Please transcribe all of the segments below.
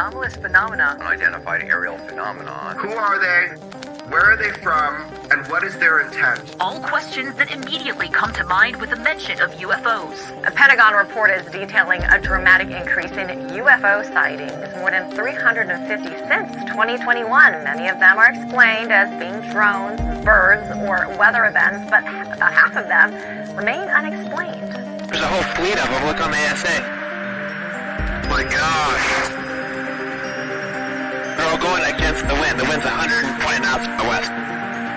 anomalous phenomena. Unidentified aerial phenomenon. Who are they? Where are they from? And what is their intent? All questions that immediately come to mind with the mention of UFOs. A Pentagon report is detailing a dramatic increase in UFO sightings, more than 350 since 2021. Many of them are explained as being drones, birds, or weather events, but about half of them remain unexplained. There's a whole fleet of them. Look on the SA. My gosh. They're all going against the wind. The wind's 120 knots from the west.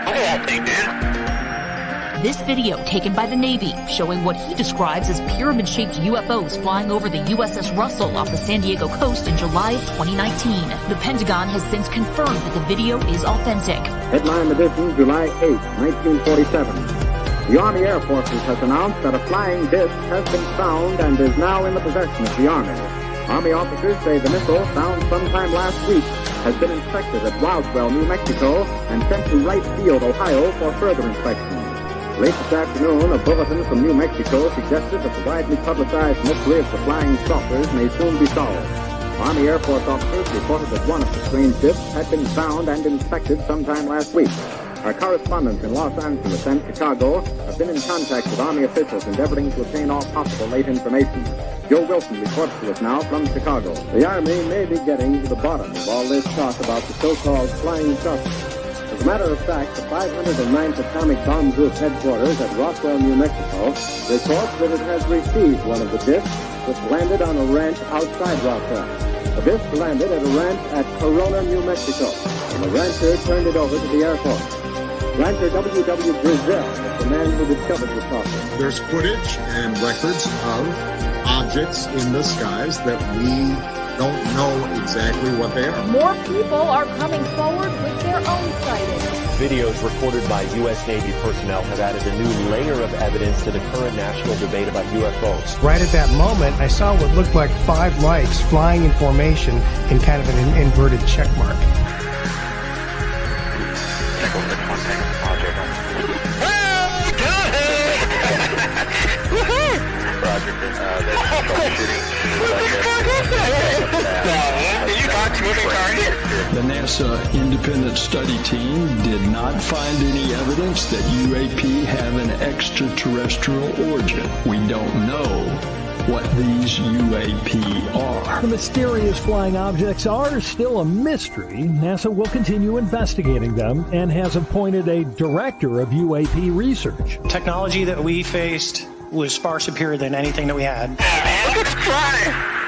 Look at that thing, dude. This video taken by the Navy showing what he describes as pyramid-shaped UFOs flying over the USS Russell off the San Diego coast in July of 2019. The Pentagon has since confirmed that the video is authentic. Headline edition, July 8, 1947. The Army Air Forces has announced that a flying disc has been found and is now in the possession of the Army. Army officers say the missile, found sometime last week, has been inspected at Roswell, New Mexico, and sent to Wright Field, Ohio, for further inspection. Late this afternoon, a bulletin from New Mexico suggested that the widely publicized mystery of the flying saucers may soon be solved. Army Air Force officers reported that one of the strange discs had been found and inspected sometime last week. Our correspondents in Los Angeles and Chicago have been in contact with Army officials endeavoring to obtain all possible late information. Joe Wilson reports to us now from Chicago. The Army may be getting to the bottom of all this talk about the so-called flying saucers. As a matter of fact, the 509th Atomic Bomb Group headquarters at Roswell, New Mexico, reports that it has received one of the discs which landed on a ranch outside Roswell. The disc landed at a ranch at Verona, New Mexico, and the rancher turned it over to the Air Force. Rancher W.W. Brazil is the man who discovered the saucer. There's footage and records of objects in the skies that we don't know exactly what they are. More people are coming forward with their own sightings. Videos recorded by U.S. Navy personnel have added a new layer of evidence to the current national debate about UFOs. Right at that moment, I saw what looked like 5 lights flying in formation in kind of an inverted check mark. The NASA independent study team did not find any evidence that UAP have an extraterrestrial origin. We don't know what these UAP are. The mysterious flying objects are still a mystery. NASA will continue investigating them and has appointed a director of UAP research. Technology that we faced was far superior than anything that we had. Look at flying!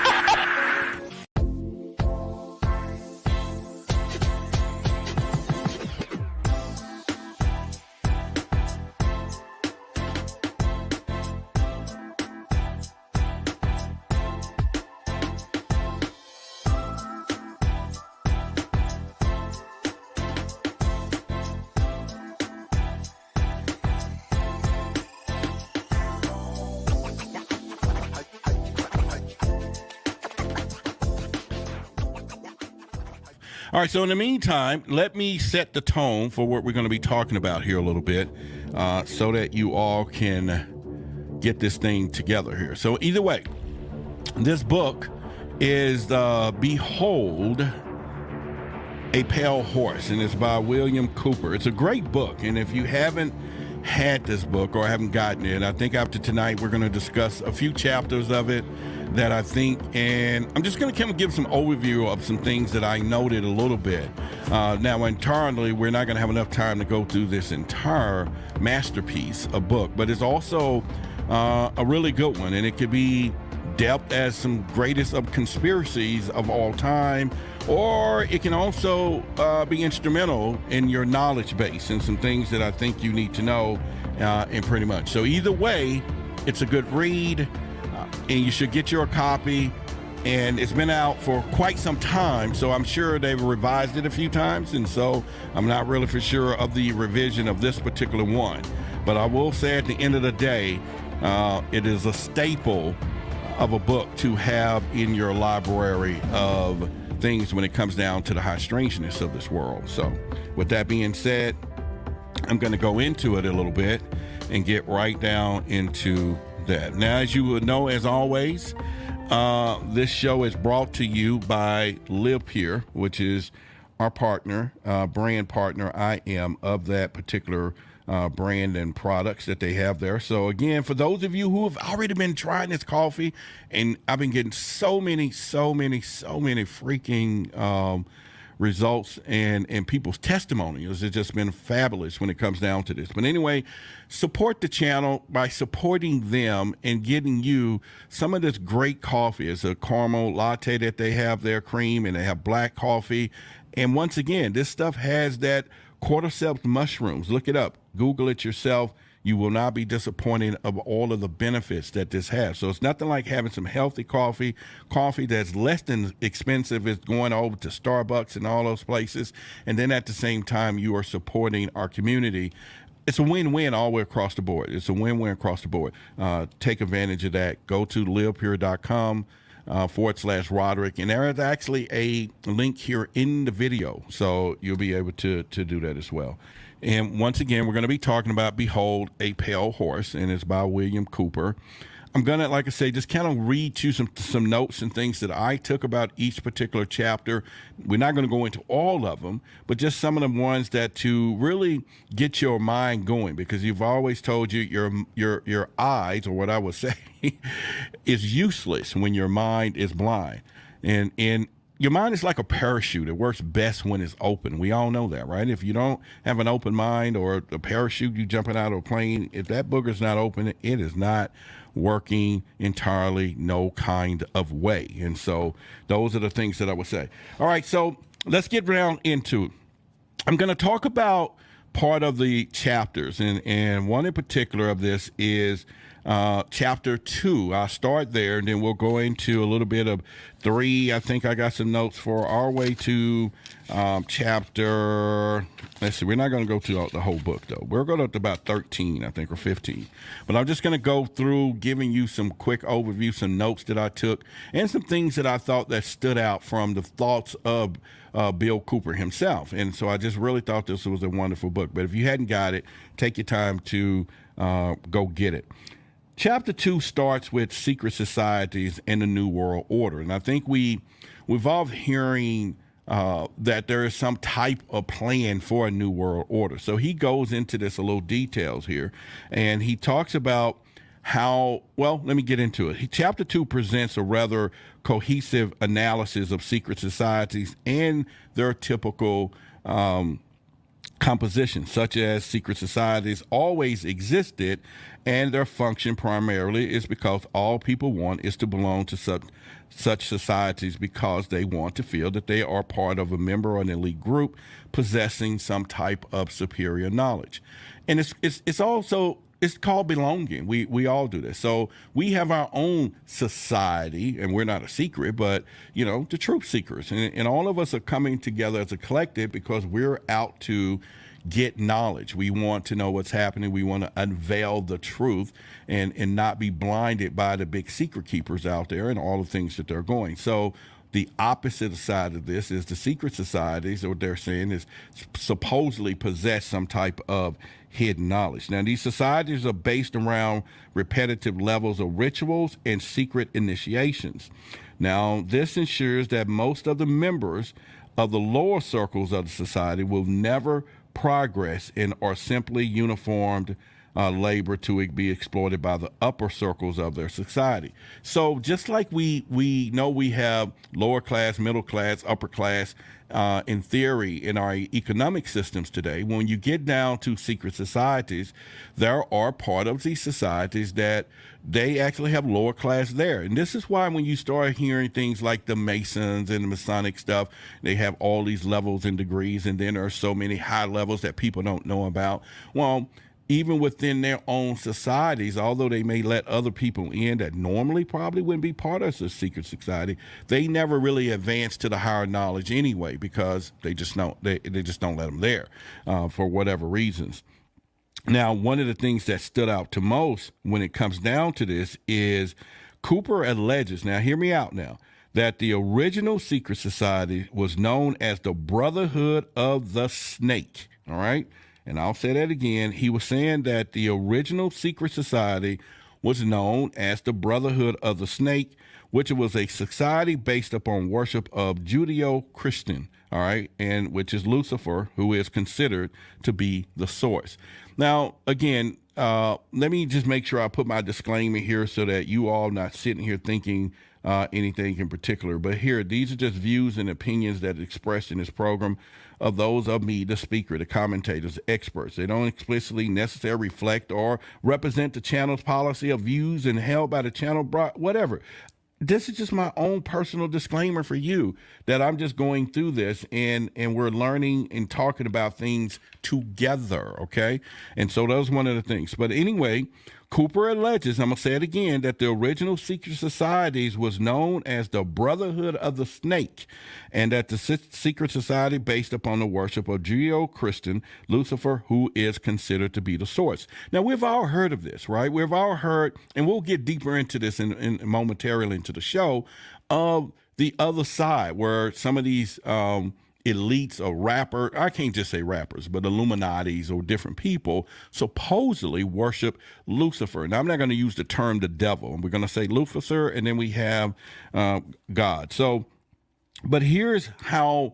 All right, so in the meantime, let me set the tone for what we're going to be talking about here a little bit so that you all can get this thing together here. So either way, this book is Behold a Pale Horse, and it's by William Cooper. It's a great book, and if you haven't had this book or haven't gotten it, I think after tonight we're going to discuss a few chapters of it that I think, and I'm just going to kind of give some overview of some things that I noted a little bit. Now, entirely, we're not going to have enough time to go through this entire masterpiece of book, but it's also a really good one, and it could be dubbed as some greatest of conspiracies of all time, or it can also be instrumental in your knowledge base and some things that I think you need to know, and pretty much. So either way, it's a good read. And you should get your copy, and it's been out for quite some time, so I'm sure they've revised it a few times, and so I'm not really for sure of the revision of this particular one. But I will say at the end of the day, it is a staple of a book to have in your library of things when it comes down to the high strangeness of this world. So with that being said, I'm going to go into it a little bit and get right down into that. Now, as you would know, as always, This show is brought to you by LIVEPURE, which is our partner, brand partner. I am of that particular brand and products that they have there. So again, for those of you who have already been trying this coffee, and I've been getting so many freaking results and people's testimonials. It's just been fabulous when it comes down to this. But anyway, support the channel by supporting them and getting you some of this great coffee. It's a caramel latte that they have there, cream, and they have black coffee. And once again, this stuff has that cordyceps mushrooms. Look it up. Google it yourself. You will not be disappointed of all of the benefits that this has. So it's nothing like having some healthy coffee that's less than expensive as going over to Starbucks and all those places. And then at the same time, you are supporting our community. It's a win-win all the way across the board. It's a win-win across the board. Take advantage of that. Go to livepure.com /Roderick. And there is actually a link here in the video. So you'll be able to do that as well. And once again, we're going to be talking about Behold a Pale Horse, and it's by William Cooper. I'm going to, like I say, just kind of read you some notes and things that I took about each particular chapter. We're not going to go into all of them, but just some of the ones that to really get your mind going, because you've always told you your eyes, or what I would say, is useless when your mind is blind. And your mind is like a parachute. It works best when it's open. We all know that, right? If you don't have an open mind, or a parachute, you jumping out of a plane, if that booger's not open, it is not working entirely no kind of way. And so those are the things that I would say. All right, so let's get down into it. I'm going to talk about part of the chapters, and one in particular of this is chapter 2. I'll start there, and then we'll go into a little bit of 3. I think I got some notes for our way to chapter. Let's see. We're not going to go to the whole book, though. We're going to about 13, I think, or 15. But I'm just going to go through giving you some quick overview, some notes that I took, and some things that I thought that stood out from the thoughts of Bill Cooper himself. And so I just really thought this was a wonderful book. But if you hadn't got it, take your time to go get it. Chapter 2 starts with secret societies and the New World Order. And I think we've all hearing that there is some type of plan for a New World Order. So he goes into this a little details here, and he talks about how, well, let me get into it. Chapter 2 presents a rather cohesive analysis of secret societies and their typical composition, such as secret societies always existed, and their function primarily is because all people want is to belong to such societies because they want to feel that they are part of a member of an elite group possessing some type of superior knowledge. And it's also, it's called belonging. We all do this. So we have our own society, and we're not a secret, but, you know, the truth seekers. And all of us are coming together as a collective because we're out to get knowledge. We want to know what's happening. We want to unveil the truth and not be blinded by the big secret keepers out there and all the things that they're going. So the opposite side of this is the secret societies, or what they're saying is supposedly possess some type of hidden knowledge. Now, these societies are based around repetitive levels of rituals and secret initiations. Now, this ensures that most of the members of the lower circles of the society will never progress and are simply uniformed labor to be exploited by the upper circles of their society. So just like we know we have lower class, middle class, upper class in theory in our economic systems today, when you get down to secret societies, there are part of these societies that they actually have lower class there. And this is why when you start hearing things like the Masons and the Masonic stuff, they have all these levels and degrees, and then there are so many high levels that people don't know about. Well, even within their own societies, although they may let other people in that normally probably wouldn't be part of the secret society, they never really advance to the higher knowledge anyway, because they just don't let them there for whatever reasons. Now, one of the things that stood out to most when it comes down to this is Cooper alleges, now hear me out now, that the original secret society was known as the Brotherhood of the Snake, all right? And I'll say that again. He was saying that the original secret society was known as the Brotherhood of the Snake, which was a society based upon worship of Judeo-Christian, all right, and which is Lucifer, who is considered to be the source. Now, again, let me just make sure I put my disclaimer here so that you all not sitting here thinking anything in particular. But here, these are just views and opinions that are expressed in this program of those of me, the speaker, the commentators, the experts. They don't explicitly necessarily reflect or represent the channel's policy of views and held by the channel, whatever. This is just my own personal disclaimer for you that I'm just going through this and we're learning and talking about things together, okay? And so that was one of the things. But anyway, Cooper alleges, I'm going to say it again, that the original secret societies was known as the Brotherhood of the Snake, and that the secret society based upon the worship of Judeo-Christian Lucifer, who is considered to be the source. Now, we've all heard of this, right? We've all heard, and we'll get deeper into this in momentarily into the show, of the other side, where some of these elites or rappers, I can't just say rappers, but Illuminatis or different people supposedly worship Lucifer. Now, I'm not going to use the term the devil. We're going to say Lucifer, and then we have God. So, but here's how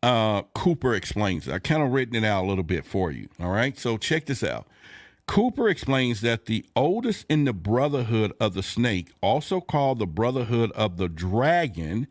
Cooper explains it. I kind of written it out a little bit for you. All right. So check this out. Cooper explains that the oldest in the Brotherhood of the Snake, also called the Brotherhood of the Dragon,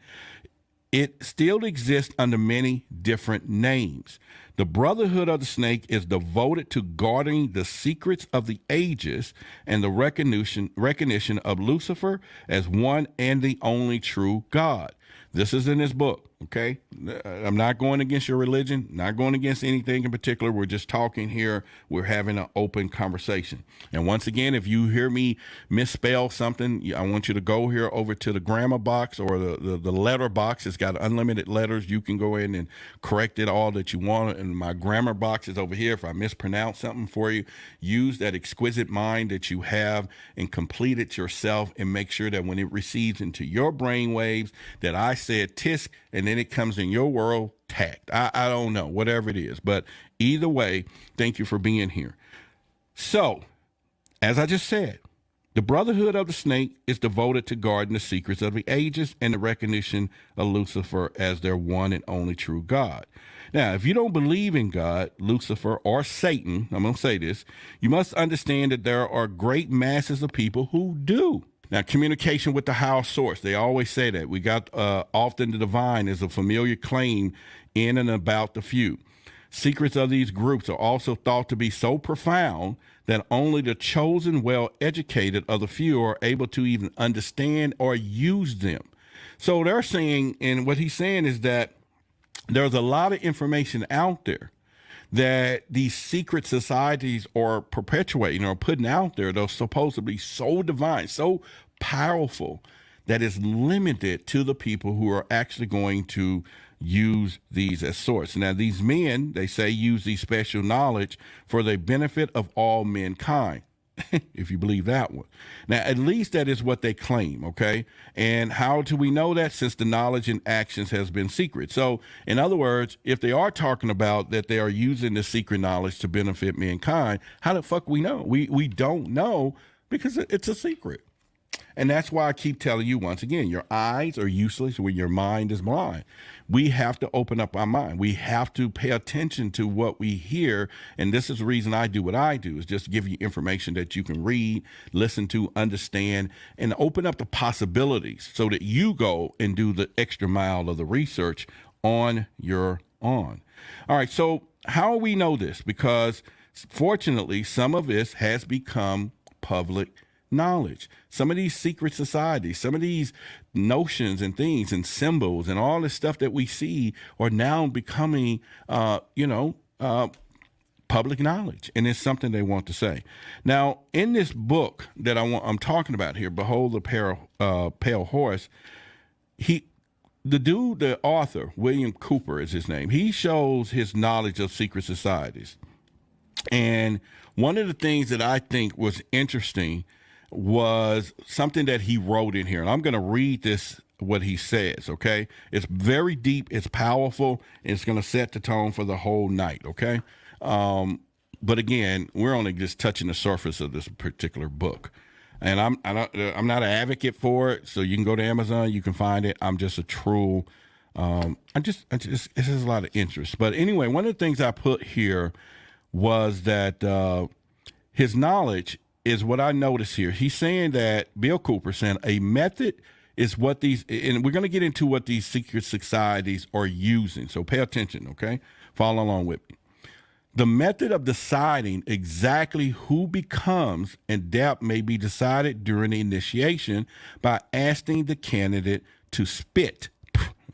it still exists under many different names. The Brotherhood of the Snake is devoted to guarding the secrets of the ages and the recognition of Lucifer as one and the only true God. This is in his book, okay? I'm not going against your religion, not going against anything in particular. We're just talking here. We're having an open conversation. And once again, if you hear me misspell something, I want you to go here over to the grammar box or the letter box. It's got unlimited letters. You can go in and correct it all that you want. And my grammar box is over here. If I mispronounce something for you, use that exquisite mind that you have and complete it yourself and make sure that when it receives into your brain waves that I said tisk, and then it comes in your world tact. I don't know, whatever it is. But either way, thank you for being here. So, as I just said, the Brotherhood of the Snake is devoted to guarding the secrets of the ages and the recognition of Lucifer as their one and only true God. Now, if you don't believe in God, Lucifer, or Satan, I'm going to say this, you must understand that there are great masses of people who do. Now, communication with the higher source, they always say that. We got often the divine is a familiar claim in and about the few. Secrets of these groups are also thought to be so profound that only the chosen, well-educated of the few are able to even understand or use them. So they're saying, and what he's saying is that there's a lot of information out there that these secret societies are perpetuating or putting out there. They're supposed to be so divine, so powerful, that is limited to the people who are actually going to use these as source. Now, these men, they say, use these special knowledge for the benefit of all mankind. If you believe that one. Now, at least that is what they claim, okay? And how do we know that? Since the knowledge and actions has been secret. So, in other words, if they are talking about that they are using the secret knowledge to benefit mankind, how the fuck we know? We don't know because it's a secret. And that's why I keep telling you once again, your eyes are useless when your mind is blind. We have to open up our mind. We have to pay attention to what we hear. And this is the reason I do what I do, is just give you information that you can read, listen to, understand, and open up the possibilities so that you go and do the extra mile of the research on your own. All right, so how do we know this? Because fortunately, some of this has become public knowledge. Some of these secret societies, some of these notions and things and symbols and all this stuff that we see are now becoming, public knowledge, and it's something they want to say. Now, in this book that I'm talking about here, Behold the Pale Horse, the author, William Cooper is his name. He shows his knowledge of secret societies, and one of the things that I think was interesting was something that he wrote in here. And I'm going to read this, what he says, okay? It's very deep, it's powerful, and it's going to set the tone for the whole night, okay? But again, we're only just touching the surface of this particular book. And I'm not an advocate for it. So you can go to Amazon, you can find it. I'm just a true. This is a lot of interest. But anyway, one of the things I put here was that his knowledge is what I noticed here. He's saying that Bill Cooper saying a method is what these, and we're going to get into what these secret societies are using. So pay attention, okay? Follow along with me. The method of deciding exactly who becomes adept may be decided during the initiation by asking the candidate to spit,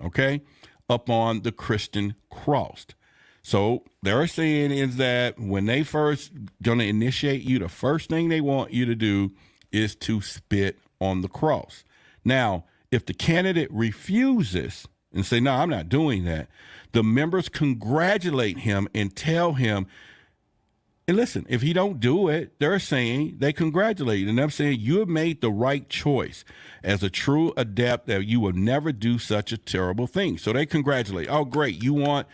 okay, upon the Christian cross. So they're saying is that when they first going to initiate you, the first thing they want you to do is to spit on the cross. Now, if the candidate refuses and say, no, I'm not doing that, the members congratulate him and tell him, and listen, if he don't do it, they're saying they congratulate you. And they're saying you have made the right choice as a true adept that you will never do such a terrible thing. So they congratulate. Oh, great. You want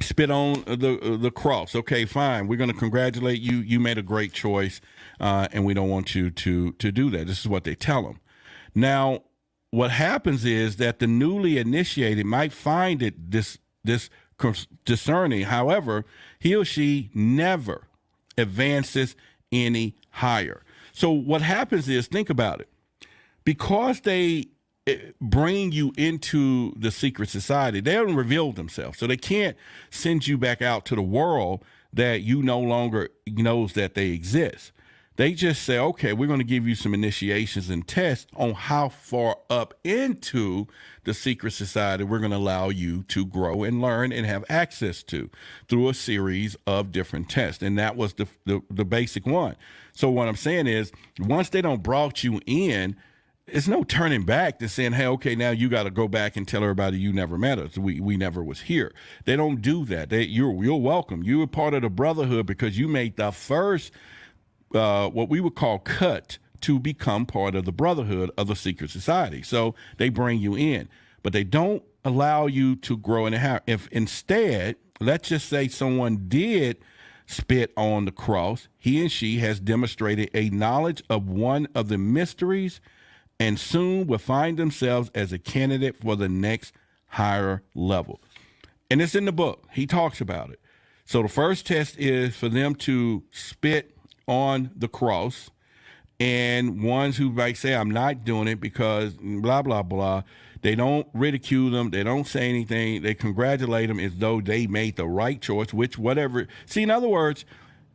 spit on the cross. Okay, fine. We're going to congratulate you. You made a great choice, and we don't want you to do that. This is what they tell them. Now, what happens is that the newly initiated might find it this discerning. However, he or she never advances any higher. So what happens is, think about it. Because they bring you into the secret society, they don't reveal themselves. So they can't send you back out to the world that you no longer knows that they exist. They just say, okay, we're going to give you some initiations and tests on how far up into the secret society we're going to allow you to grow and learn and have access to through a series of different tests. And that was the basic one. So what I'm saying is, once they don't brought you in, it's no turning back to saying, hey, okay, now you got to go back and tell everybody you never met us. We never was here. They don't do that. You're welcome. You were part of the brotherhood because you made the first what we would call cut to become part of the brotherhood of the secret society. So they bring you in, but they don't allow you to grow in the house. If instead, let's just say someone did spit on the cross, he and she has demonstrated a knowledge of one of the mysteries and soon will find themselves as a candidate for the next higher level. And it's in the book. He talks about it. So the first test is for them to spit on the cross, and ones who might say, I'm not doing it because blah, blah, blah. They don't ridicule them. They don't say anything. They congratulate them as though they made the right choice, which whatever. See, in other words,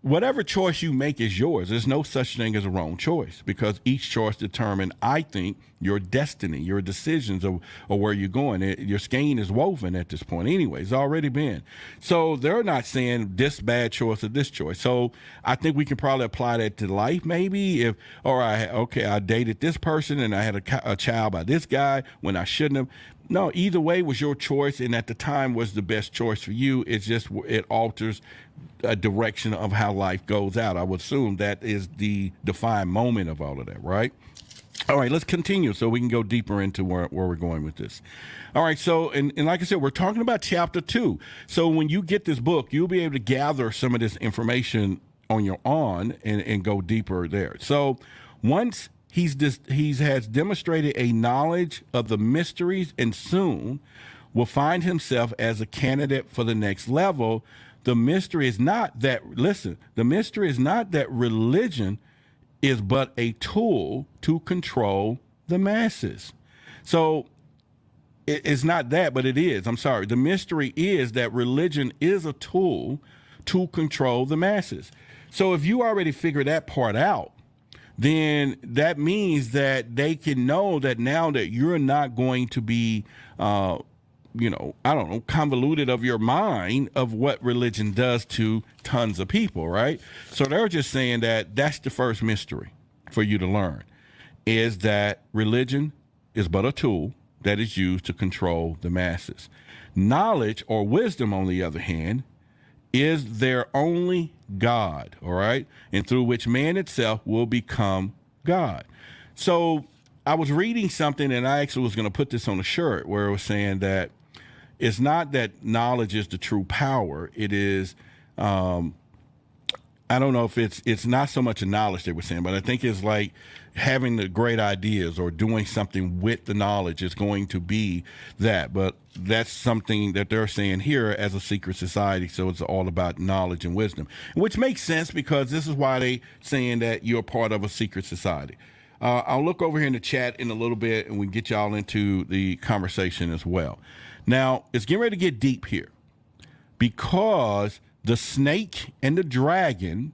whatever choice you make is yours. There's no such thing as a wrong choice because each choice determines, I think, your destiny, your decisions of where you're going. Your skein is woven at this point anyway. It's already been. So they're not saying this bad choice or this choice. So I think we can probably apply that to life maybe. I dated this person and I had a child by this guy when I shouldn't have. No, either way was your choice, and at the time was the best choice for you. It's just it alters a direction of how life goes out. I would assume that is the defined moment of all of that, right? All right, let's continue so we can go deeper into where we're going with this. All right, so, and like I said, we're talking about chapter 2. So when you get this book, you'll be able to gather some of this information on your own and go deeper there. So once he has demonstrated a knowledge of the mysteries and soon will find himself as a candidate for the next level. The mystery is not that, the mystery is not that religion is but a tool to control the masses. So it's not that, but it is. I'm sorry. The mystery is that religion is a tool to control the masses. So if you already figured that part out, then that means that they can know that now that you're not going to be, convoluted of your mind of what religion does to tons of people, right? So they're just saying that that's the first mystery for you to learn, is that religion is but a tool that is used to control the masses. Knowledge or wisdom, on the other hand, is their only God, all right? And through which man itself will become God. So I was reading something, and I actually was going to put this on a shirt where it was saying that it's not that knowledge is the true power. It is I don't know if it's not so much a knowledge they were saying, but I think it's like having the great ideas or doing something with the knowledge is going to be that. But that's something that they're saying here as a secret society. So it's all about knowledge and wisdom, which makes sense because this is why they saying that you're part of a secret society. I'll look over here in the chat in a little bit and we can get y'all into the conversation as well. Now, it's getting ready to get deep here because the snake and the dragon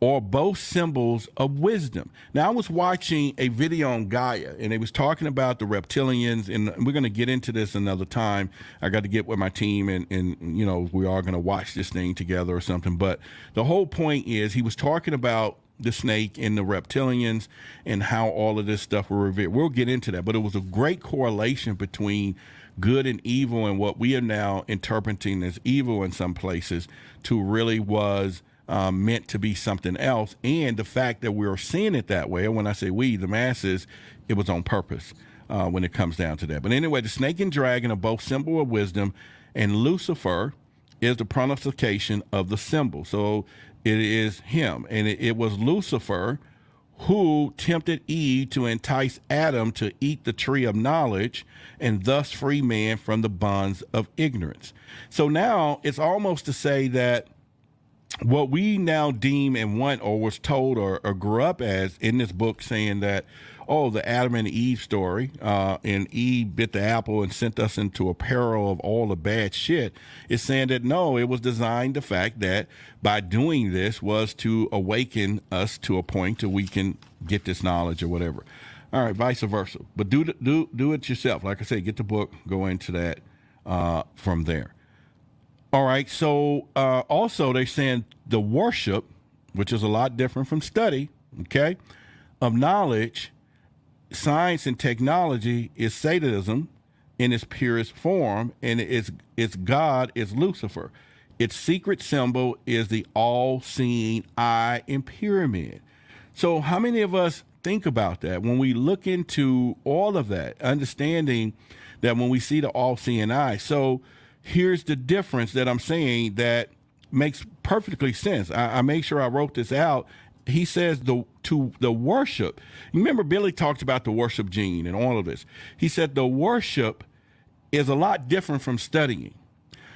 are both symbols of wisdom. Now, I was watching a video on Gaia, and they was talking about the reptilians, and we're going to get into this another time. I got to get with my team, and you know, we are going to watch this thing together or something. But the whole point is he was talking about the snake and the reptilians and how all of this stuff were revealed. We'll get into that, but it was a great correlation between good and evil and what we are now interpreting as evil in some places to really was meant to be something else. And the fact that we're seeing it that way, and when I say we, the masses, it was on purpose when it comes down to that. But anyway, the snake and dragon are both symbol of wisdom, and Lucifer is the personification of the symbol. So it is him, and it was Lucifer who tempted Eve to entice Adam to eat the tree of knowledge and thus free man from the bonds of ignorance. So now it's almost to say that what we now deem and want or was told or grew up as in this book saying that, oh, the Adam and Eve story, and Eve bit the apple and sent us into a peril of all the bad shit, is saying that no, it was designed the fact that by doing this was to awaken us to a point to we can get this knowledge or whatever. All right, vice versa. But do it yourself. Like I say, get the book, go into that from there. All right, so also they're saying the worship, which is a lot different from study, okay, of knowledge, science and technology is Satanism in its purest form, and its God is Lucifer. Its secret symbol is the all-seeing eye and pyramid. So how many of us think about that when we look into all of that, understanding that when we see the all-seeing eye? So here's the difference that I'm saying that makes perfectly sense. I make sure I wrote this out. He says to the worship. You remember Billy talked about the worship gene and all of this. He said the worship is a lot different from studying.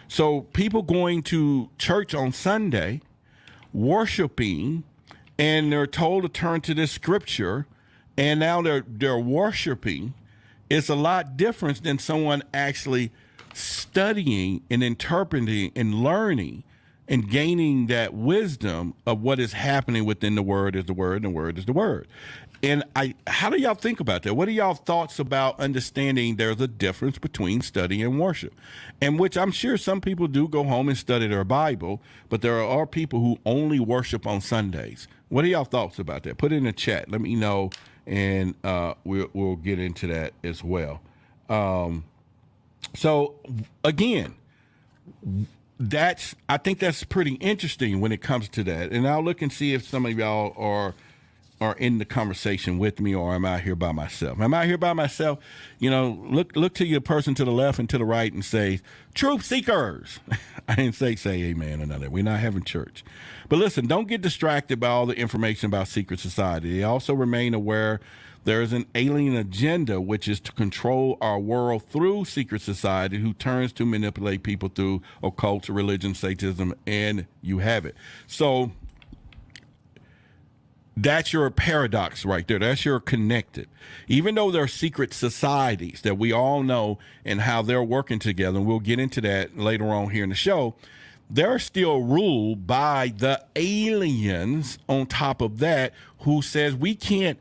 So people going to church on Sunday, worshiping, and they're told to turn to this scripture, and now they're worshiping. It's a lot different than someone actually studying and interpreting and learning and gaining that wisdom of what is happening within the word is the word, and the word is the word. And how do y'all think about that? What are y'all thoughts about understanding there's a difference between study and worship? And which I'm sure some people do go home and study their Bible, but there are people who only worship on Sundays. What are y'all thoughts about that? Put it in the chat. Let me know, and we'll get into that as well. So again, I think that's pretty interesting when it comes to that. And I'll look and see if some of y'all are in the conversation with me, or am I here by myself? Am I here by myself? You know, look to your person to the left and to the right and say, truth seekers. I didn't say amen or nothing. We're not having church. But listen, don't get distracted by all the information about secret society. They also remain aware there is an alien agenda, which is to control our world through secret society, who turns to manipulate people through occult, religion, Satanism, and you have it. So that's your paradox right there. That's your connected. Even though there are secret societies that we all know and how they're working together, and we'll get into that later on here in the show, they're still ruled by the aliens on top of that, who says we can't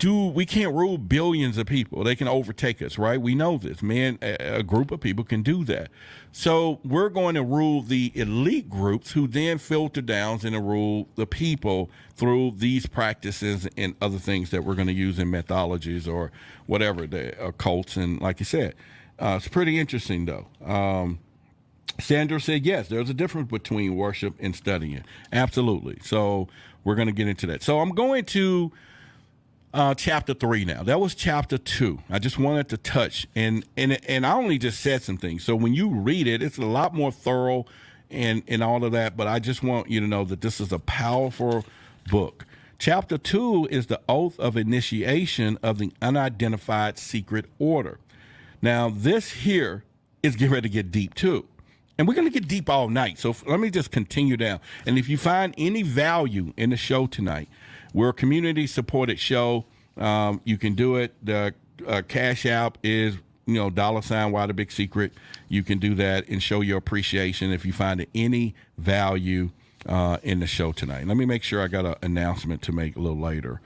rule billions of people. They can overtake us, right? We know this. Man, a group of people can do that. So we're going to rule the elite groups, who then filter down and rule the people through these practices and other things that we're going to use in methodologies or whatever, the occults. And like you said, it's pretty interesting, though. Sandra said, yes, there's a difference between worship and studying. Absolutely. So we're going to get into that. So I'm going to chapter 3 now. That was chapter 2. I just wanted to touch, and I only just said some things. So when you read it, it's a lot more thorough and all of that, but I just want you to know that this is a powerful book. Chapter 2 is the oath of initiation of the unidentified secret order. Now, this here is getting ready to get deep too. And we're going to get deep all night. So let me just continue down. And if you find any value in the show tonight, we're a community-supported show. You can do it. The Cash App is, $ Why the Big Secret. You can do that and show your appreciation if you find any value in the show tonight. Let me make sure I got an announcement to make a little later.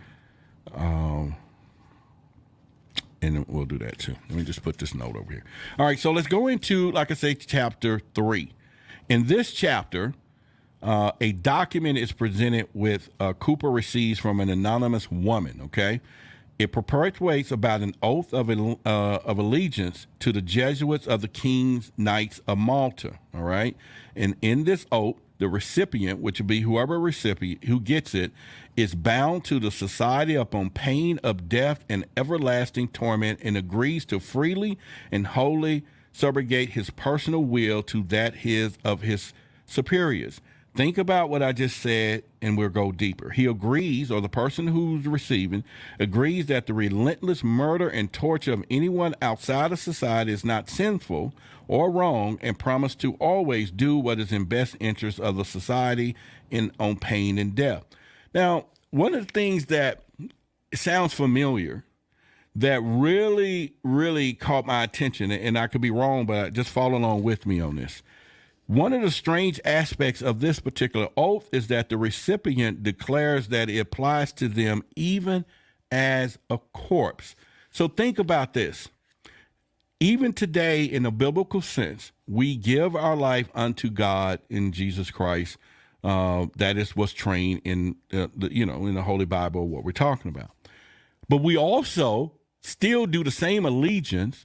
And we'll do that too. Let me just put this note over here. All right, so let's go into, like I say, chapter 3. In this chapter, a document is presented with Cooper receives from an anonymous woman, okay? It perpetuates about an oath of allegiance to the Jesuits of the King's Knights of Malta, all right? And in this oath, the recipient, which would be whoever recipient who gets it, is bound to the society upon pain of death and everlasting torment, and agrees to freely and wholly subrogate his personal will to that of his superiors. Think about what I just said, and we'll go deeper. He agrees, or the person who's receiving agrees, that the relentless murder and torture of anyone outside of society is not sinful or wrong, and promise to always do what is in best interest of the society on pain and death. Now, one of the things that sounds familiar that really, really caught my attention, and I could be wrong, but just follow along with me on this. One of the strange aspects of this particular oath is that the recipient declares that it applies to them even as a corpse. So think about this. Even today, in a biblical sense, we give our life unto God in Jesus Christ. That is what's trained in in the Holy Bible, what we're talking about. But we also still do the same allegiance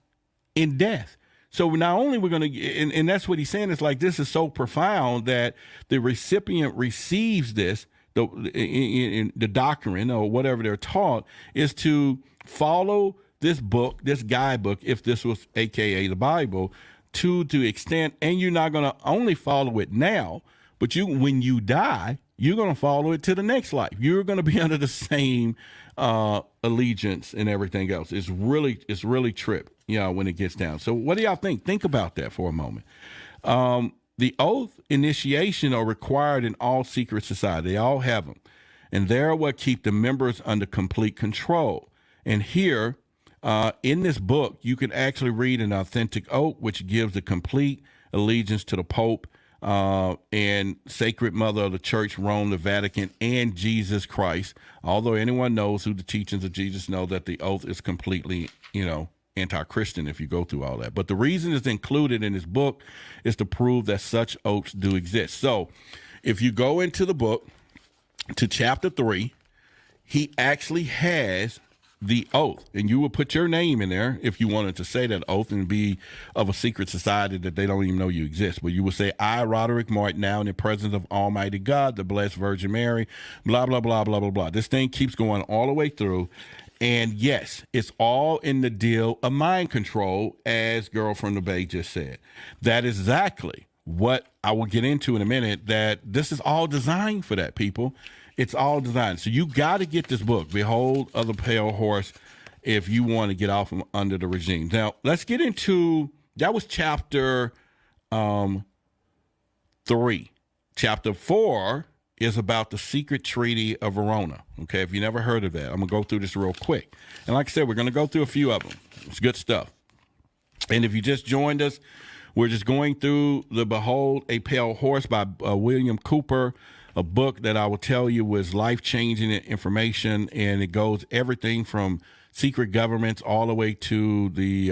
in death. So not only we're going to, and that's what he's saying, is like, this is so profound that the recipient receives this, the doctrine or whatever they're taught, is to follow this book, this guidebook, if this was AKA the Bible, to the extent, and you're not going to only follow it now, but when you die, you're going to follow it to the next life. You're going to be under the same allegiance and everything else. It's really trip, when it gets down. So what do y'all think? Think about that for a moment. The oath initiation are required in all secret society. They all have them. And they're what keep the members under complete control. And here, in this book, you can actually read an authentic oath, which gives a complete allegiance to the Pope and Sacred Mother of the Church, Rome, the Vatican, and Jesus Christ. Although anyone knows who the teachings of Jesus know that the oath is completely, anti-Christian if you go through all that. But the reason it's included in this book is to prove that such oaths do exist. So if you go into the book to chapter 3, he actually has the oath, and you will put your name in there if you wanted to say that oath and be of a secret society that they don't even know you exist. But you will say, I, Roderick Martin, now in the presence of Almighty God, the Blessed Virgin Mary, blah, blah, blah, blah, blah, blah. This thing keeps going all the way through. And yes, it's all in the deal of mind control, as Girl from the Bay just said. That is exactly what I will get into in a minute, that this is all designed for that, people. It's all designed. So you got to get this book, Behold of the Pale Horse, if you want to get off from under the regime. Now, let's get into, that was chapter 3. Chapter 4 is about the secret treaty of Verona. Okay, if you never heard of that, I'm going to go through this real quick. And like I said, we're going to go through a few of them. It's good stuff. And if you just joined us, we're just going through the Behold a Pale Horse by William Cooper, a book that I will tell you was life-changing information, and it goes everything from secret governments all the way to the,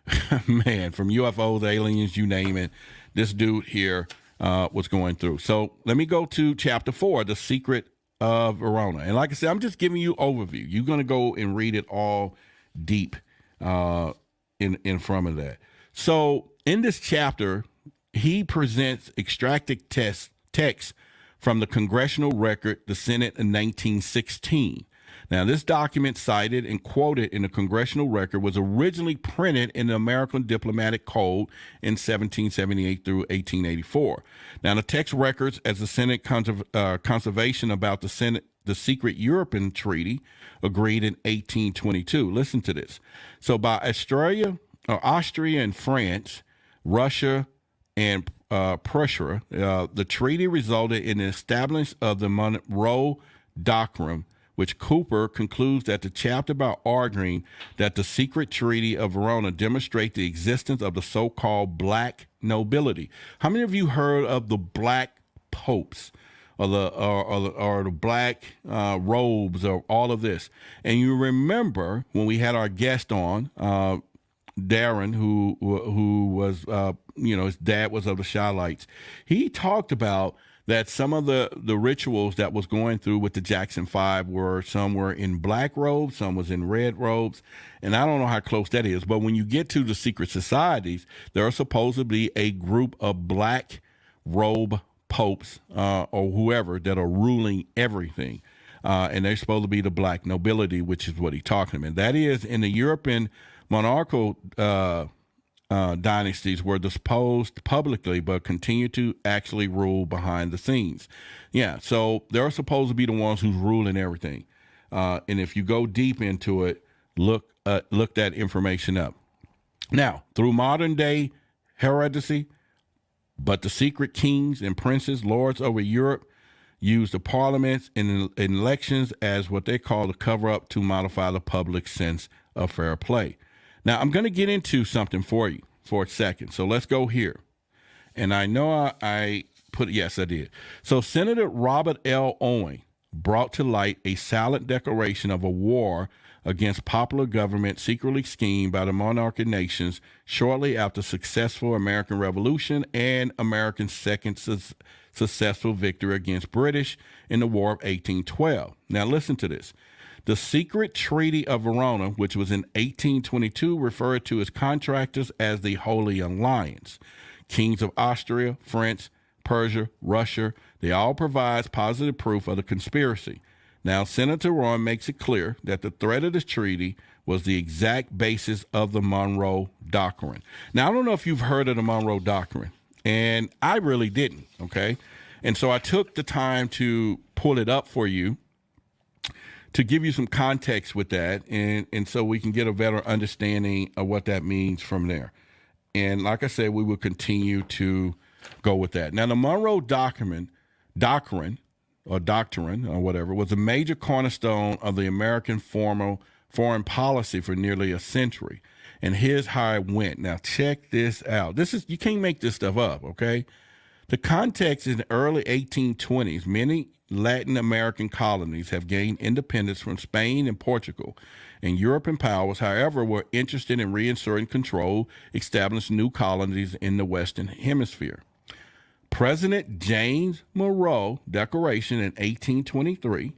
from UFOs, aliens, you name it. This dude here was going through. So let me go to chapter 4, The Secret of Verona. And like I said, I'm just giving you overview. You're going to go and read it all deep in front of that. So in this chapter, he presents extracted text from the congressional record, the Senate in 1916. Now, this document cited and quoted in the congressional record was originally printed in the American Diplomatic Code in 1778 through 1884. Now, the text records as the Senate conservation about the secret European treaty agreed in 1822. Listen to this. So by Austria and France, Russia and Prussia, the treaty resulted in the establishment of the Monroe Doctrine, which Cooper concludes that the chapter about arguing that the secret treaty of Verona demonstrates the existence of the so-called black nobility. How many of you heard of the black popes or the black robes or all of this? And you remember when we had our guest on, Darren, who was, his dad was of the Shiites. He talked about that some of the rituals that was going through with the Jackson 5 some were in black robes, some was in red robes, and I don't know how close that is. But when you get to the secret societies, there are supposed to be a group of black robe popes or whoever that are ruling everything. And they're supposed to be the black nobility, which is what he's talking about. That is, in the European monarchical dynasties were disposed publicly but continue to actually rule behind the scenes. Yeah, so they're supposed to be the ones who's ruling everything. And if you go deep into it, look that information up. Now, through modern day heredity, but the secret kings and princes, lords over Europe, use the parliaments and elections as what they call the cover-up to modify the public sense of fair play. Now, I'm going to get into something for you for a second. So let's go here. And I know yes, I did. So Senator Robert L. Owen brought to light a silent declaration of a war against popular government secretly schemed by the monarchic nations shortly after successful American Revolution and America's second successful victory against British in the War of 1812. Now, listen to this. The secret Treaty of Verona, which was in 1822, referred to its contractors as the Holy Alliance. Kings of Austria, France, Persia, Russia, they all provide positive proof of the conspiracy. Now, Senator Rowan makes it clear that the threat of this treaty was the exact basis of the Monroe Doctrine. Now, I don't know if you've heard of the Monroe Doctrine, and I really didn't, okay? And so I took the time to pull it up for you to give you some context with that, and so we can get a better understanding of what that means from there. And like I said, we will continue to go with that. Now, the Monroe Doctrine or whatever was a major cornerstone of the American foreign policy for nearly a century. And here's how it went. Now, check this out. You can't make this stuff up, okay? The context in the early 1820s, many Latin American colonies have gained independence from Spain and Portugal, and European powers, however, were interested in reinserting control, establishing new colonies in the Western Hemisphere. President James Monroe Declaration in 1823,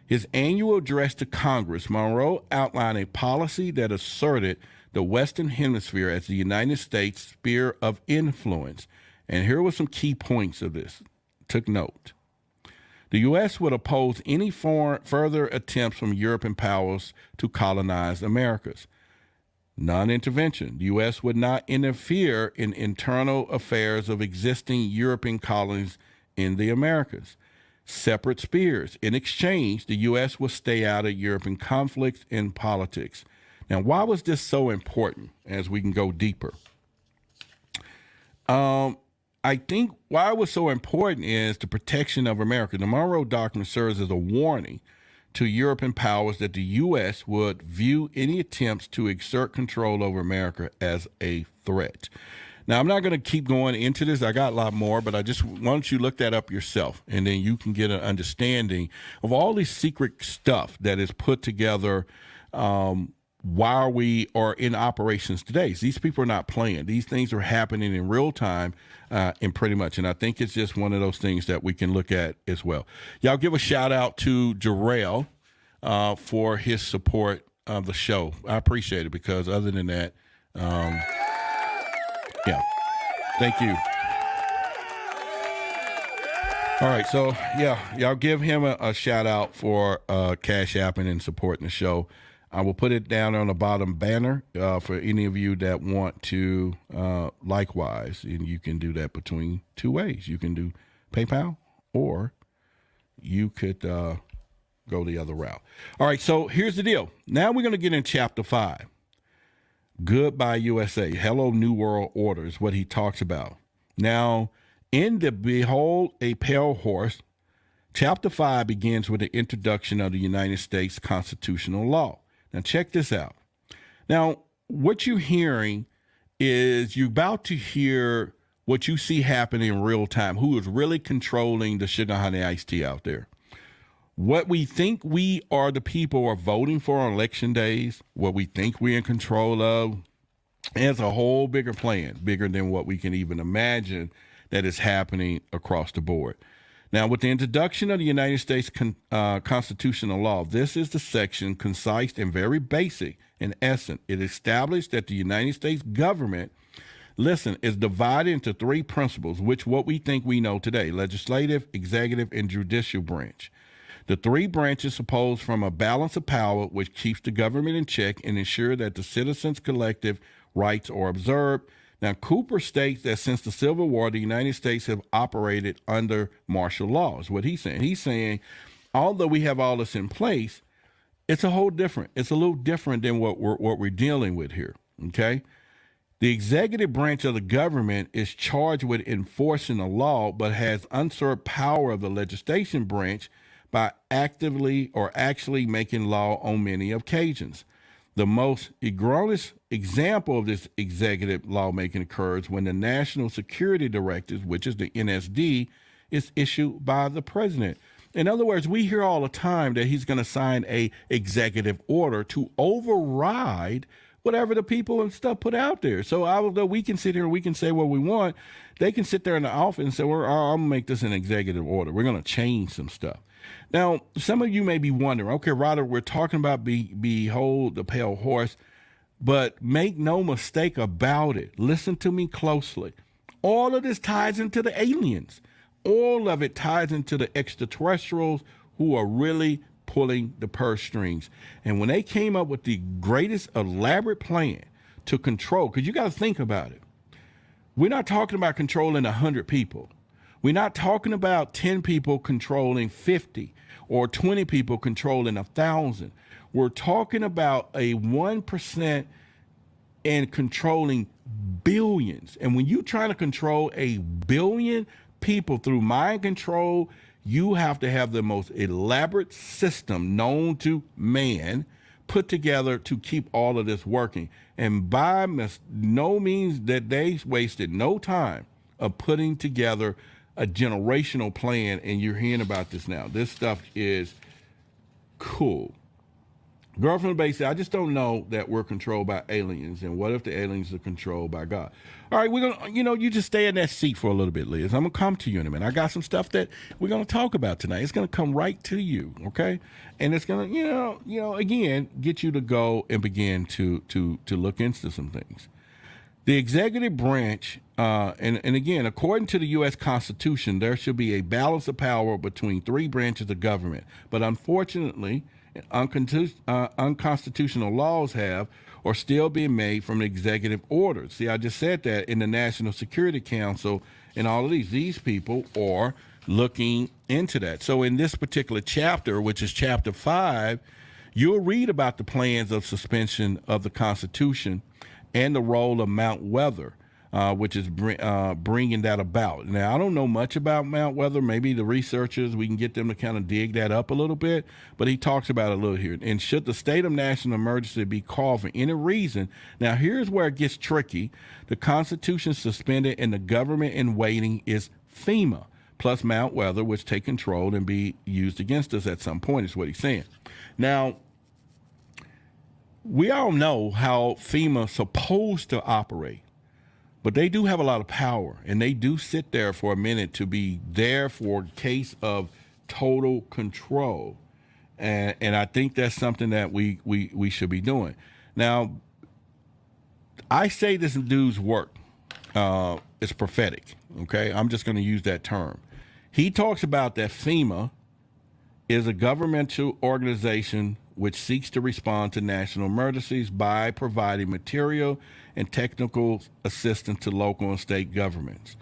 his annual address to Congress, Monroe outlined a policy that asserted the Western Hemisphere as the United States sphere of influence. And here were some key points of this. Took note. The U.S. would oppose any further attempts from European powers to colonize the Americas. Non-intervention. The U.S. would not interfere in internal affairs of existing European colonies in the Americas. Separate spheres. In exchange, the U.S. would stay out of European conflicts and politics. Now, why was this so important as we can go deeper? I think why it was so important is the protection of America. The Monroe Doctrine serves as a warning to European powers that the U.S. would view any attempts to exert control over America as a threat. Now, I'm not going to keep going into this. I got a lot more, but I just want you to look that up yourself, and then you can get an understanding of all this secret stuff that is put together while we are in operations today. These people are not playing. These things are happening in real time and pretty much. And I think it's just one of those things that we can look at as well. Y'all give a shout out to Jarrell for his support of the show. I appreciate it because other than that, yeah, thank you. All right, so yeah, y'all give him a shout out for Cash Apping and supporting the show. I will put it down on the bottom banner for any of you that want to likewise, and you can do that between two ways. You can do PayPal, or you could go the other route. All right, so here's the deal. Now we're going to get in Chapter 5. Goodbye, USA. Hello, New World Order is what he talks about. Now, in the Behold a Pale Horse, Chapter 5 begins with the introduction of the United States constitutional law. Now, check this out. Now, what you're hearing is you're about to hear what you see happening in real time, who is really controlling the sugar honey iced tea out there. What we think we are the people are voting for on election days, what we think we're in control of, has a whole bigger plan, bigger than what we can even imagine that is happening across the board. Now, with the introduction of the United States constitutional law, this is the section, concise and very basic in essence. It established that the United States government, listen, is divided into three principles, which what we think we know today: legislative, executive, and judicial branch. The three branches suppose from a balance of power which keeps the government in check and ensure that the citizens' collective rights are observed. Now, Cooper states that since the Civil War, the United States have operated under martial law, is what he's saying. He's saying, although we have all this in place, it's a little different than what we're dealing with here, okay? The executive branch of the government is charged with enforcing the law, but has usurped power of the legislation branch by actively or actually making law on many occasions. The most egregious example of this executive lawmaking occurs when the National Security Directives, which is the NSD, is issued by the president. In other words, we hear all the time that he's going to sign a executive order to override whatever the people and stuff put out there. So although we can sit here and we can say what we want, they can sit there in the office and say, I'm going to make this an executive order. We're going to change some stuff. Now, some of you may be wondering, okay, Roderick, we're talking about Behold the Pale Horse, but make no mistake about it. Listen to me closely. All of this ties into the aliens. All of it ties into the extraterrestrials who are really pulling the purse strings. And when they came up with the greatest elaborate plan to control, because you got to think about it. We're not talking about controlling 100 people. We're not talking about 10 people controlling 50 or 20 people controlling 1,000. We're talking about a 1% and controlling billions. And when you're trying to control a billion people through mind control, you have to have the most elaborate system known to man put together to keep all of this working. And by no means that they wasted no time of putting together a generational plan, and you're hearing about this now. This stuff is cool. Girl from the base said, I just don't know that we're controlled by aliens, and what if the aliens are controlled by God? All right, we're going to, you just stay in that seat for a little bit, Liz. I'm going to come to you in a minute. I got some stuff that we're going to talk about tonight. It's going to come right to you, okay? And it's going to, again, get you to go and begin to look into some things. The executive branch, and again, according to the U.S. Constitution, there should be a balance of power between three branches of government. But unfortunately, unconstitutional laws have or still being made from executive orders. See, I just said that in the National Security Council and all of these people are looking into that. So in this particular chapter, which is Chapter 5, you'll read about the plans of suspension of the Constitution and the role of Mount Weather, which is bringing that about. Now, I don't know much about Mount Weather. Maybe the researchers, we can get them to kind of dig that up a little bit, but he talks about it a little here. And should the state of national emergency be called for any reason, now here's where it gets tricky. The Constitution suspended and the government in waiting is FEMA, plus Mount Weather, which take control and be used against us at some point, is what he's saying. Now, we all know how FEMA is supposed to operate, but they do have a lot of power, and they do sit there for a minute to be there for a case of total control. And I think that's something that we should be doing. Now, I say this dude's work is prophetic, okay? I'm just going to use that term. He talks about that FEMA is a governmental organization which seeks to respond to national emergencies by providing material and technical assistance to local and state governments.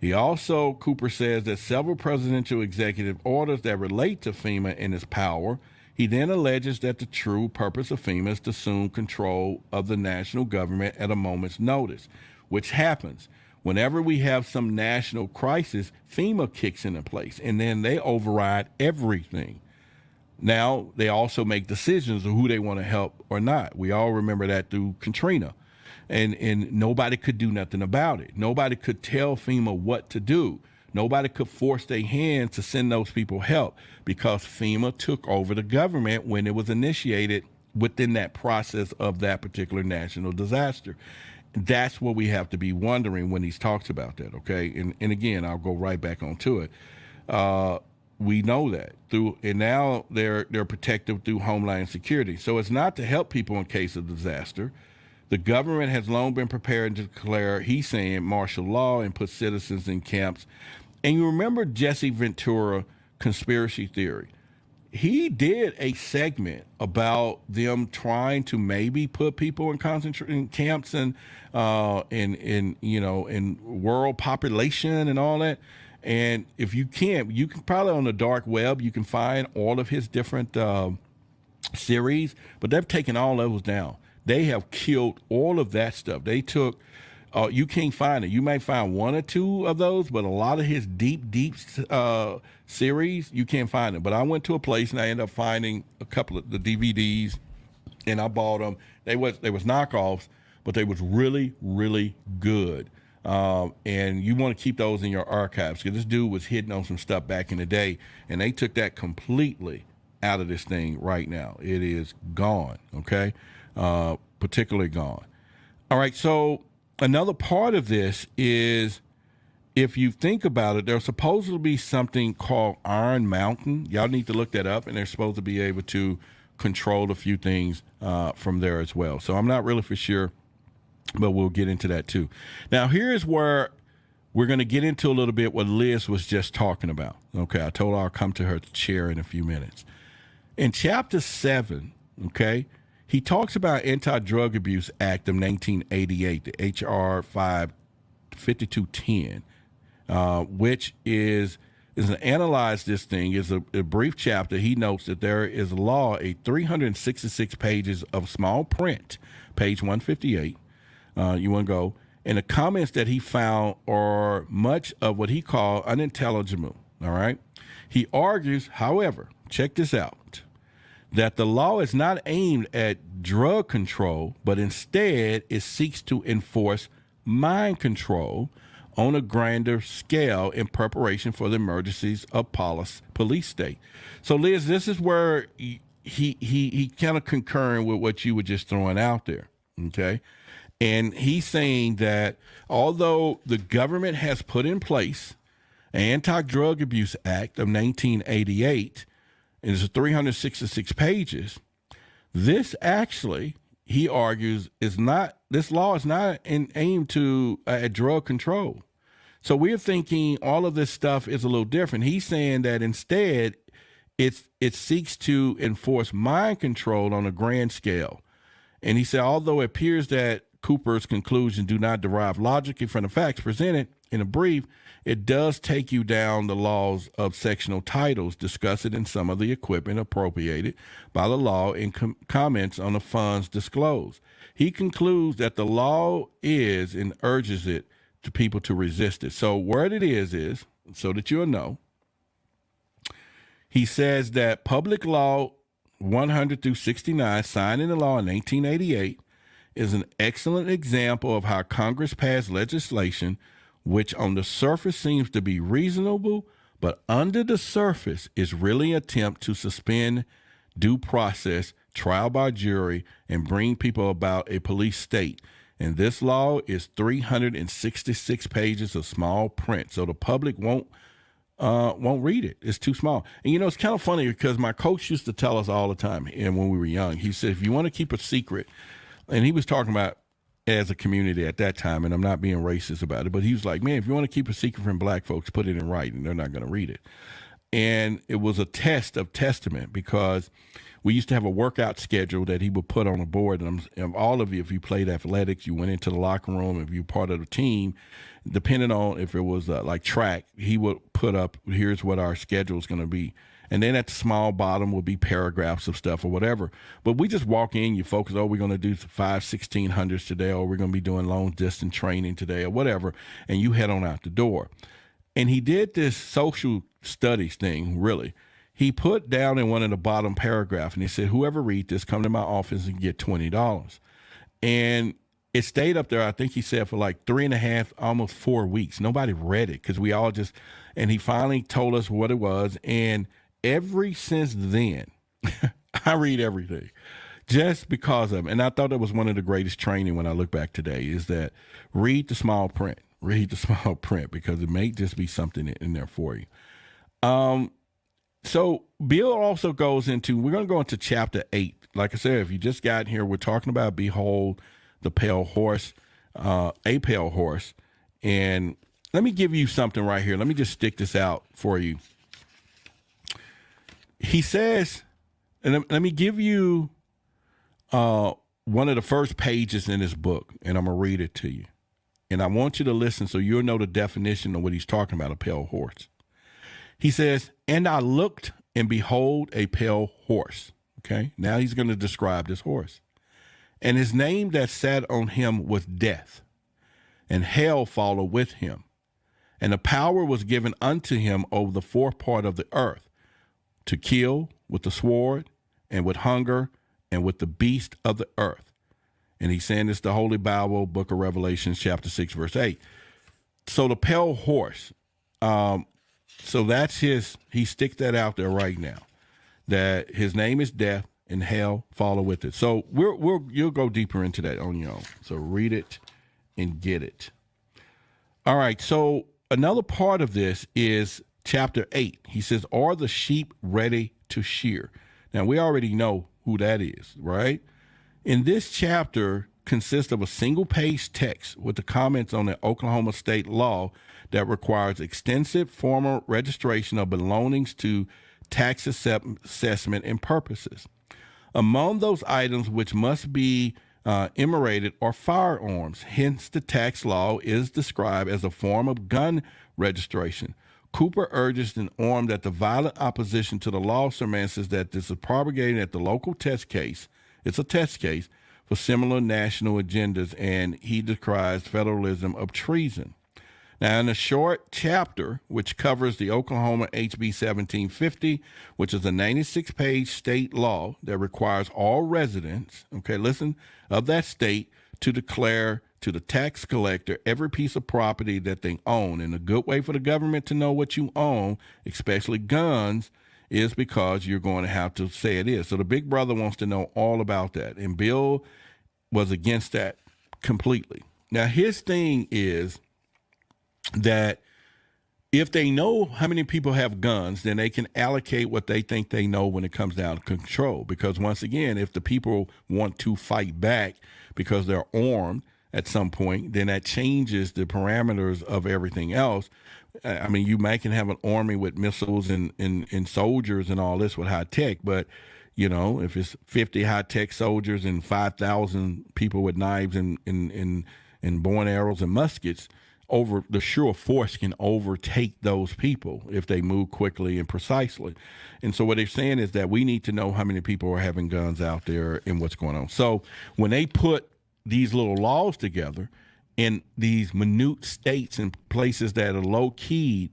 He also, Cooper says, that several presidential executive orders that relate to FEMA and its power. He then alleges that the true purpose of FEMA is to assume control of the national government at a moment's notice, which happens. Whenever we have some national crisis, FEMA kicks into place, and then they override everything. Now, they also make decisions of who they want to help or not. We all remember that through Katrina. And nobody could do nothing about it. Nobody could tell FEMA what to do. Nobody could force their hand to send those people help because FEMA took over the government when it was initiated within that process of that particular national disaster. That's what we have to be wondering when he talks about that, okay? And again, I'll go right back onto it. We know that and now they're protected through Homeland Security. So it's not to help people in case of disaster. The government has long been prepared to declare, he's saying, martial law and put citizens in camps. And you remember Jesse Ventura conspiracy theory. He did a segment about them trying to maybe put people in concentration camps and in world population and all that. And if you can't, you can probably on the dark web, you can find all of his different series, but they've taken all those down. They have killed all of that stuff. They took, you can't find it. You may find one or two of those, but a lot of his deep series, you can't find it. But I went to a place and I ended up finding a couple of the DVDs, and I bought them. They was knockoffs, but they was really, really good. And you want to keep those in your archives because this dude was hitting on some stuff back in the day, and they took that completely out of this thing right now. It is gone, okay? Particularly gone. All right, so another part of this is, if you think about it, there's supposed to be something called Iron Mountain. Y'all need to look that up, and they're supposed to be able to control a few things from there as well. So I'm not really for sure, but we'll get into that too. Now, here's where we're going to get into a little bit what Liz was just talking about. Okay, I told her I'll come to her chair in a few minutes. In Chapter 7, okay, he talks about Anti-Drug Abuse Act of 1988, the H.R. 5210, which is analyze this thing, is a brief chapter. He notes that there is a law, 366 pages of small print, page 158. You want to go. And the comments that he found are much of what he called unintelligible, all right? He argues, however, check this out, that the law is not aimed at drug control, but instead it seeks to enforce mind control on a grander scale in preparation for the emergencies of police state. So, Liz, this is where he kind of concurring with what you were just throwing out there, okay? And he's saying that although the government has put in place an Anti-Drug Abuse Act of 1988, and it's 366 pages, this actually, he argues, this law is not aimed to at drug control. So we're thinking all of this stuff is a little different. He's saying that instead it seeks to enforce mind control on a grand scale. And he said, although it appears that Cooper's conclusions do not derive logically from the facts presented in a brief, it does take you down the laws of sectional titles, discuss it in some of the equipment appropriated by the law, and comments on the funds disclosed. He concludes that the law is and urges it to people to resist it. So what it is, so that you'll know, he says that Public Law 100 through 69, signed into law in 1988, is an excellent example of how Congress passed legislation which on the surface seems to be reasonable, but under the surface is really an attempt to suspend due process, trial by jury, and bring people about a police state. And this law is 366 pages of small print, so the public won't read it. It's too small. And, it's kind of funny because my coach used to tell us all the time, and when we were young, he said, if you want to keep a secret, and he was talking about as a community at that time, and I'm not being racist about it, but he was like, man, if you want to keep a secret from black folks, put it in writing. They're not going to read it. And it was a test of testament, because we used to have a workout schedule that he would put on a board. And all of you, if you played athletics, you went into the locker room, if you were part of the team, depending on if it was like track, he would put up, here's what our schedule is going to be. And then at the small bottom would be paragraphs of stuff or whatever. But we just walk in, you focus, we're going to do 1600s today, or we're going to be doing long distance training today, or whatever. And you head on out the door. And he did this social studies thing, really. He put down in one of the bottom paragraph, and he said, whoever read this, come to my office and get $20. And it stayed up there, I think he said, for like 3.5, almost 4 weeks. Nobody read it, because we all just, and he finally told us what it was. And ever since then, I read everything just because of it. And I thought that was one of the greatest training when I look back today, is that read the small print. Read the small print, because it may just be something in there for you. So Bill also goes into, we're going to go into chapter 8. Like I said, if you just got here, we're talking about Behold the Pale Horse, a pale horse. And let me give you something right here. Let me just stick this out for you. He says, and let me give you one of the first pages in his book, and I'm going to read it to you. And I want you to listen so you'll know the definition of what he's talking about, a pale horse. He says, and I looked, and behold, a pale horse. Okay, now he's going to describe this horse. And his name that sat on him was Death, and hell followed with him. And the power was given unto him over the fourth part of the earth, to kill with the sword, and with hunger, and with the beast of the earth. And he's saying this, the Holy Bible, book of Revelation, chapter 6, verse 8. So the pale horse, so that's he sticks that out there right now, that his name is Death, and hell follow with it. So you'll go deeper into that on your own. So read it and get it. All right, so another part of this is chapter 8. He says, are the sheep ready to shear? Now, we already know who that is, right? In this chapter consists of a single-page text with the comments on the Oklahoma state law that requires extensive formal registration of belongings to tax assessment and purposes. Among those items which must be enumerated are firearms. Hence, the tax law is described as a form of gun registration. Cooper urges and armed that the violent opposition to the law surmises that this is propagated at the local test case. It's a test case for similar national agendas, and he decries federalism of treason. Now, in a short chapter, which covers the Oklahoma HB 1750, which is a 96-page state law that requires all residents, okay, listen, of that state to declare to the tax collector every piece of property that they own. And a good way for the government to know what you own, especially guns, is because you're going to have to say it is. So the big brother wants to know all about that. And Bill was against that completely. Now, his thing is that if they know how many people have guns, then they can allocate what they think they know when it comes down to control. Because once again, if the people want to fight back because they're armed at some point, then that changes the parameters of everything else. I mean, you can have an army with missiles and soldiers and all this with high tech, but you know, if it's 50 high tech soldiers and 5,000 people with knives and bow and arrows and muskets, over the sure force can overtake those people if they move quickly and precisely. And so what they're saying is that we need to know how many people are having guns out there and what's going on. So when they put these little laws together in these minute states and places that are low key,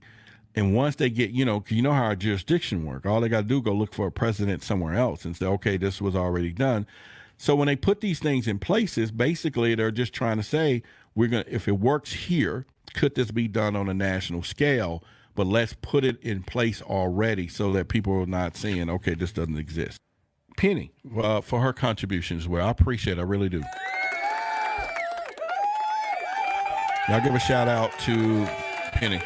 and once they get, you know how our jurisdiction work, all they got to do is go look for a precedent somewhere else and say, okay, this was already done. So when they put these things in places, basically they're just trying to say, if it works here, could this be done on a national scale? But let's put it in place already so that people are not saying, okay, this doesn't exist. Penny, for her contribution as well. I appreciate it. I really do. Y'all give a shout out to Penny.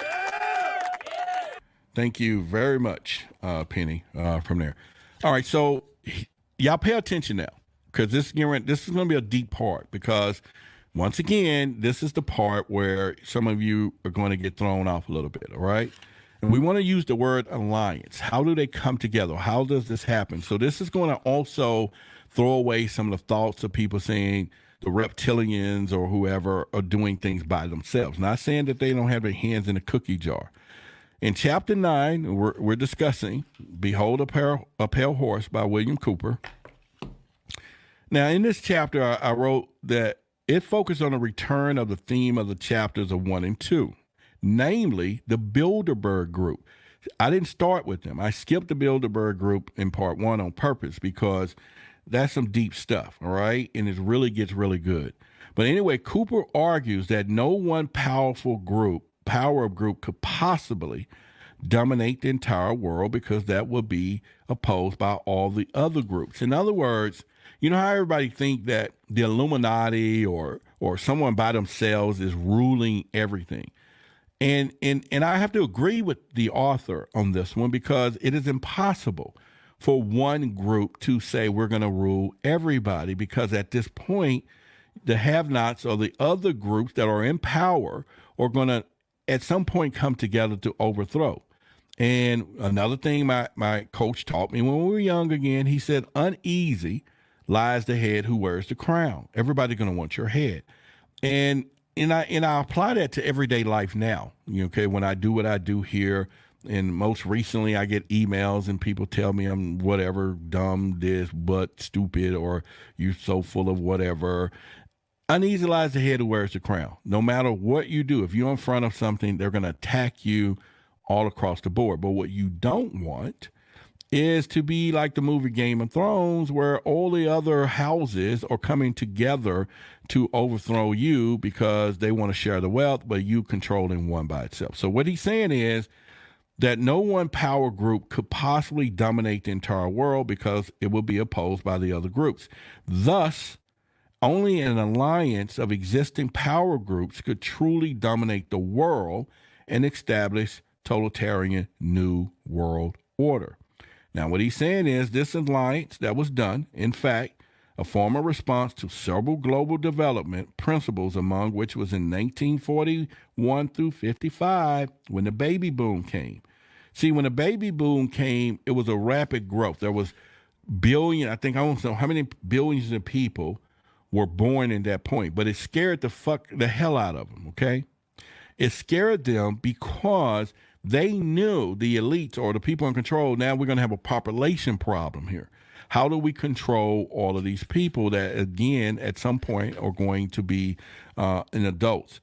Thank you very much, Penny, from there. All right, so y'all pay attention now, because this is going to be a deep part, because Once again, this is the part where some of you are going to get thrown off a little bit, all right? And we want to use the word alliance. How do they come together? How does this happen? So this is going to also throw away some of the thoughts of people saying the reptilians or whoever are doing things by themselves. Not saying that they don't have their hands in a cookie jar. In chapter 9, we're discussing Behold a Pale Horse by William Cooper. Now, in this chapter, I wrote that it focused on a return of the theme of the chapters of 1 and 2, namely the Bilderberg group. I didn't start with them. I skipped the Bilderberg group in part 1 on purpose because that's some deep stuff, all right? And it really gets really good. But anyway, Cooper argues that no one power of group could possibly dominate the entire world because that would be opposed by all the other groups. In other words, you know how everybody think that the Illuminati or someone by themselves is ruling everything. And I have to agree with the author on this one because it is impossible for one group to say we're going to rule everybody, because at this point, the have-nots or the other groups that are in power are going to at some point come together to overthrow. And another thing my coach taught me when we were young again, he said, uneasy lies the head who wears the crown. Everybody's going to want your head. And I apply that to everyday life now. Okay, when I do what I do here, and most recently I get emails and people tell me I'm whatever, dumb, this, but stupid, or you're so full of whatever. Uneasy lies the head who wears the crown. No matter what you do, if you're in front of something, they're going to attack you all across the board. But what you don't want is to be like the movie Game of Thrones, where all the other houses are coming together to overthrow you because they want to share the wealth, but you controlling one by itself. So what he's saying is that no one power group could possibly dominate the entire world because it will be opposed by the other groups. Thus, only an alliance of existing power groups could truly dominate the world and establish totalitarian new world order. Now, what he's saying is this alliance that was done, in fact, a formal response to several global development principles, among which was in 1941 through 55 when the baby boom came. See, when the baby boom came, it was a rapid growth. There was I don't know how many billions of people were born in that point, but it scared the hell out of them, okay? It scared them because they knew, the elites or the people in control, now we're going to have a population problem here. How do we control all of these people that, again, at some point are going to be in adults?